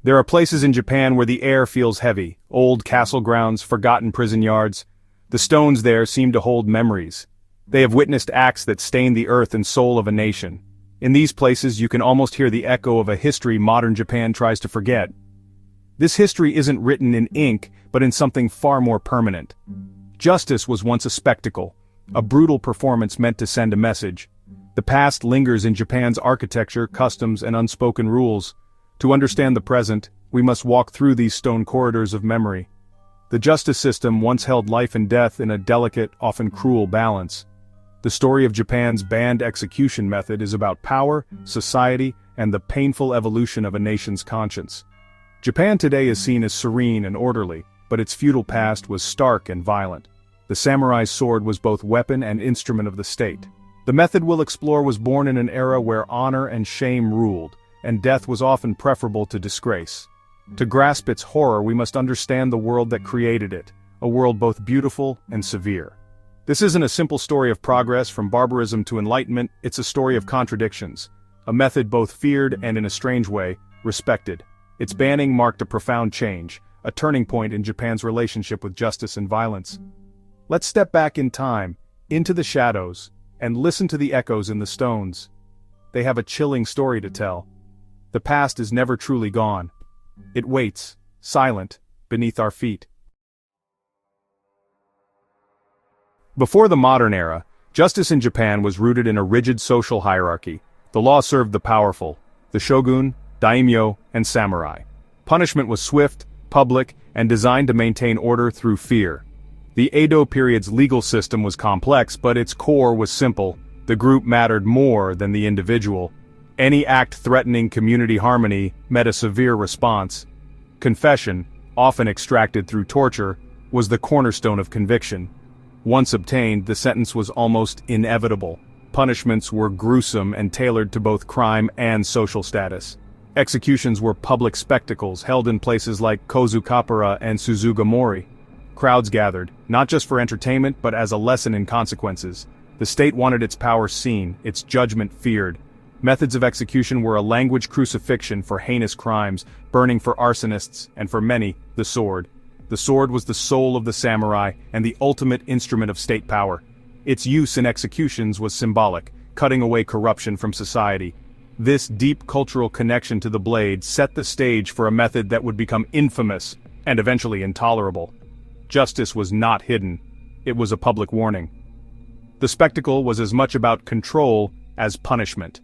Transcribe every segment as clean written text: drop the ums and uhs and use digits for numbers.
There are places in Japan where the air feels heavy, old castle grounds, forgotten prison yards. The stones there seem to hold memories. They have witnessed acts that stain the earth and soul of a nation. In these places you can almost hear the echo of a history modern Japan tries to forget. This history isn't written in ink, but in something far more permanent. Justice was once a spectacle, a brutal performance meant to send a message. The past lingers in Japan's architecture, customs, and unspoken rules. To understand the present, we must walk through these stone corridors of memory. The justice system once held life and death in a delicate, often cruel balance. The story of Japan's banned execution method is about power, society, and the painful evolution of a nation's conscience. Japan today is seen as serene and orderly, but its feudal past was stark and violent. The samurai's sword was both weapon and instrument of the state. The method we'll explore was born in an era where honor and shame ruled, and death was often preferable to disgrace. To grasp its horror, we must understand the world that created it, a world both beautiful and severe. This isn't a simple story of progress from barbarism to enlightenment, it's a story of contradictions. A method both feared and, in a strange way, respected. Its banning marked a profound change, a turning point in Japan's relationship with justice and violence. Let's step back in time, into the shadows, and listen to the echoes in the stones. They have a chilling story to tell. The past is never truly gone. It waits, silent, beneath our feet. Before the modern era, justice in Japan was rooted in a rigid social hierarchy. The law served the powerful, the shogun, daimyo, and samurai. Punishment was swift, public, and designed to maintain order through fear. The Edo period's legal system was complex, but its core was simple. The group mattered more than the individual. Any act threatening community harmony met a severe response. Confession, often extracted through torture, was the cornerstone of conviction. Once obtained, the sentence was almost inevitable. Punishments were gruesome and tailored to both crime and social status. Executions were public spectacles held in places like Kozukapara and Suzugamori. Crowds gathered, not just for entertainment but as a lesson in consequences. The state wanted its power seen, its judgment feared. Methods of execution were a language crucifixion for heinous crimes, burning for arsonists, and for many, the sword. The sword was the soul of the samurai and the ultimate instrument of state power. Its use in executions was symbolic, cutting away corruption from society. This deep cultural connection to the blade set the stage for a method that would become infamous and eventually intolerable. Justice was not hidden. It was a public warning. The spectacle was as much about control as punishment.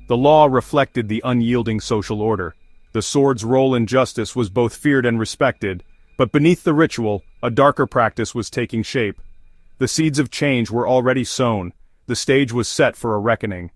The law reflected the unyielding social order. The sword's role in justice was both feared and respected, but beneath the ritual, a darker practice was taking shape. The seeds of change were already sown. The stage was set for a reckoning.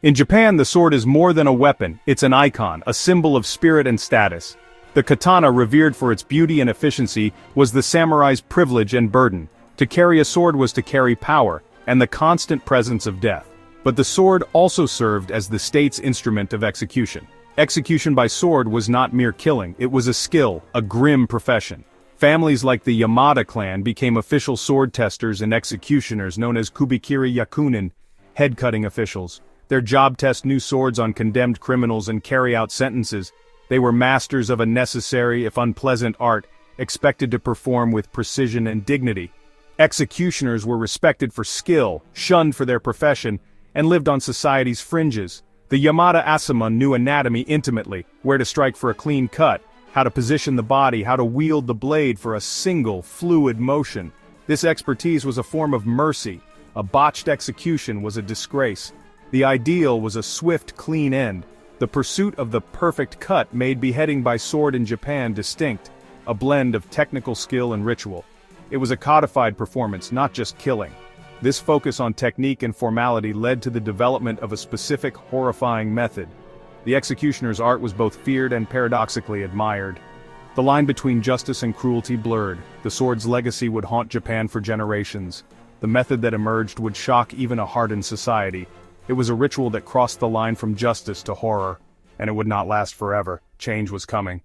In Japan, the sword is more than a weapon, it's an icon, a symbol of spirit and status. The katana, revered for its beauty and efficiency, was the samurai's privilege and burden. To carry a sword was to carry power, and the constant presence of death. But the sword also served as the state's instrument of execution. Execution by sword was not mere killing, it was a skill, a grim profession. Families like the Yamada clan became official sword testers and executioners known as kubikiri yakunin, head-cutting officials. Their job test new swords on condemned criminals and carry out sentences. They were masters of a necessary, if unpleasant, art, expected to perform with precision and dignity. Executioners were respected for skill, shunned for their profession, and lived on society's fringes. The Yamada Asama knew anatomy intimately, where to strike for a clean cut, how to position the body, how to wield the blade for a single, fluid motion. This expertise was a form of mercy. A botched execution was a disgrace. The ideal was a swift, clean end. The pursuit of the perfect cut made beheading by sword in Japan distinct, a blend of technical skill and ritual. It was a codified performance, not just killing. This focus on technique and formality led to the development of a specific, horrifying method. The executioner's art was both feared and paradoxically admired. The line between justice and cruelty blurred. The sword's legacy would haunt Japan for generations. The method that emerged would shock even a hardened society. It was a ritual that crossed the line from justice to horror, and it would not last forever. Change was coming.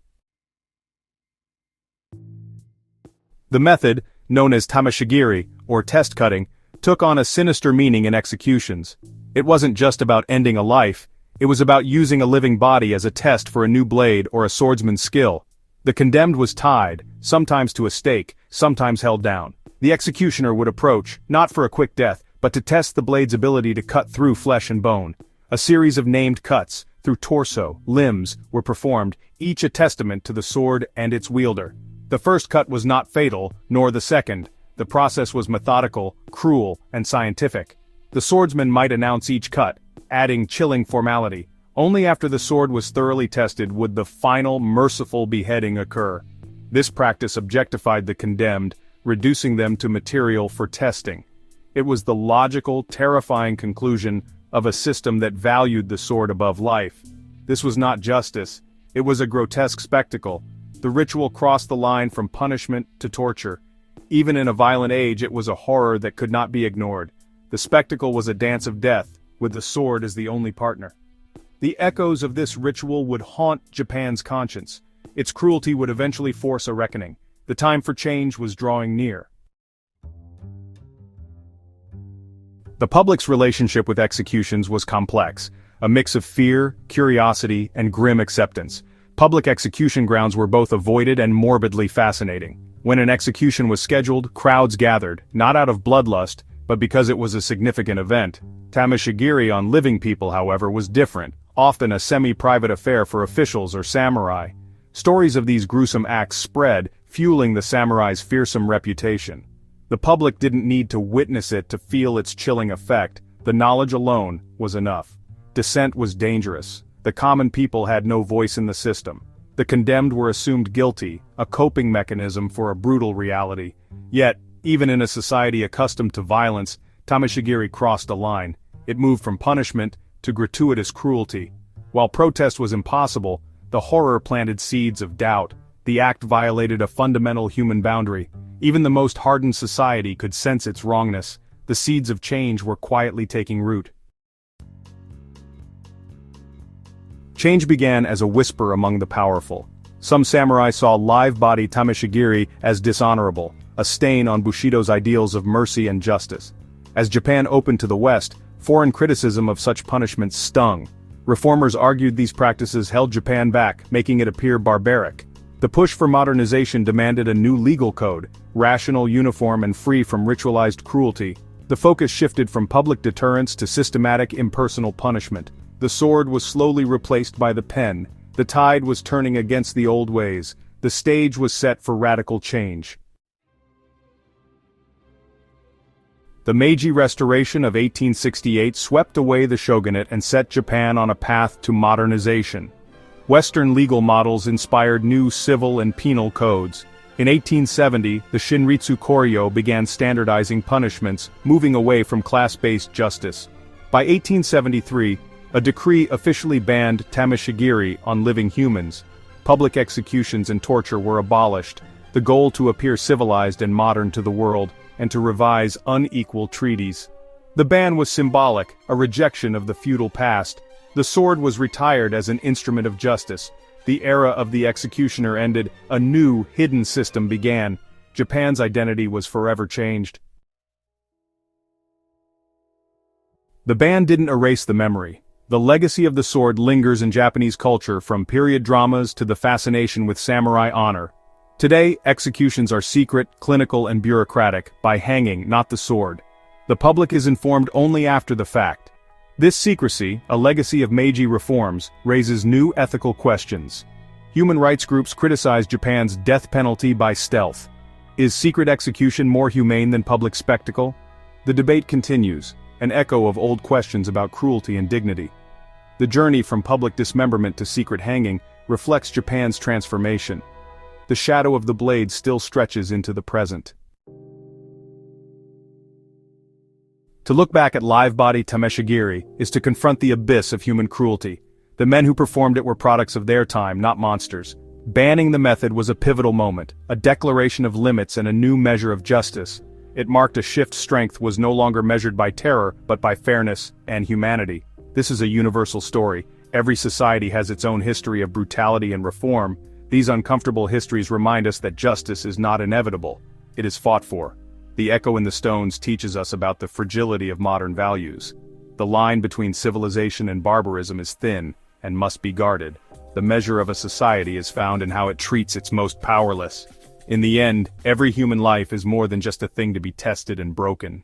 The method, known as tamashigiri, or test cutting, took on a sinister meaning in executions. It wasn't just about ending a life, It was about using a living body as a test for a new blade or a swordsman's skill. The condemned was tied, sometimes to a stake, sometimes held down. The executioner would approach, not for a quick death, but to test the blade's ability to cut through flesh and bone. A series of named cuts, through torso, limbs, were performed, each a testament to the sword and its wielder. The first cut was not fatal, nor the second. The process was methodical, cruel, and scientific. The swordsman might announce each cut, adding chilling formality. Only after the sword was thoroughly tested would the final, merciful beheading occur. This practice objectified the condemned, reducing them to material for testing. It was the logical, terrifying conclusion of a system that valued the sword above life. This was not justice. It was a grotesque spectacle. The ritual crossed the line from punishment to torture. Even in a violent age, it was a horror that could not be ignored. The spectacle was a dance of death, with the sword as the only partner. The echoes of this ritual would haunt Japan's conscience. Its cruelty would eventually force a reckoning. The time for change was drawing near. The public's relationship with executions was complex, a mix of fear, curiosity, and grim acceptance. Public execution grounds were both avoided and morbidly fascinating. When an execution was scheduled, crowds gathered, not out of bloodlust, but because it was a significant event. Tamashigiri on living people, however, was different, often a semi-private affair for officials or samurai. Stories of these gruesome acts spread, fueling the samurai's fearsome reputation. The public didn't need to witness it to feel its chilling effect. The knowledge alone was enough. Dissent was dangerous. The common people had no voice in the system. The condemned were assumed guilty, a coping mechanism for a brutal reality. Yet, even in a society accustomed to violence, Tamashigiri crossed a line. It moved from punishment to gratuitous cruelty. While protest was impossible, the horror planted seeds of doubt. The act violated a fundamental human boundary. Even the most hardened society could sense its wrongness. The seeds of change were quietly taking root. Change began as a whisper among the powerful. Some samurai saw live-body Tamashigiri as dishonorable, a stain on Bushido's ideals of mercy and justice. As Japan opened to the West, foreign criticism of such punishments stung. Reformers argued these practices held Japan back, making it appear barbaric. The push for modernization demanded a new legal code, rational, uniform, and free from ritualized cruelty. The focus shifted from public deterrence to systematic, impersonal punishment. The sword was slowly replaced by the pen. The tide was turning against the old ways. The stage was set for radical change. The Meiji Restoration of 1868 swept away the shogunate and set Japan on a path to modernization. Western legal models inspired new civil and penal codes. In 1870, the Shinritsu Koryo began standardizing punishments, moving away from class-based justice. By 1873, a decree officially banned Tamashigiri on living humans. Public executions and torture were abolished, the goal to appear civilized and modern to the world, and to revise unequal treaties. The ban was symbolic, a rejection of the feudal past. The sword was retired as an instrument of justice. The era of the executioner ended, a new, hidden system began. Japan's identity was forever changed. The ban didn't erase the memory. The legacy of the sword lingers in Japanese culture, from period dramas to the fascination with samurai honor. Today, executions are secret, clinical, and bureaucratic, by hanging, not the sword. The public is informed only after the fact. This secrecy, a legacy of Meiji reforms, raises new ethical questions. Human rights groups criticize Japan's death penalty by stealth. Is secret execution more humane than public spectacle? The debate continues, an echo of old questions about cruelty and dignity. The journey from public dismemberment to secret hanging reflects Japan's transformation. The shadow of the blade still stretches into the present. To look back at live-body Tamashigiri is to confront the abyss of human cruelty. The men who performed it were products of their time, not monsters. Banning the method was a pivotal moment, a declaration of limits and a new measure of justice. It marked a shift. Strength was no longer measured by terror, but by fairness and humanity. This is a universal story. Every society has its own history of brutality and reform. These uncomfortable histories remind us that justice is not inevitable. It is fought for. The echo in the stones teaches us about the fragility of modern values. The line between civilization and barbarism is thin, and must be guarded. The measure of a society is found in how it treats its most powerless. In the end, every human life is more than just a thing to be tested and broken.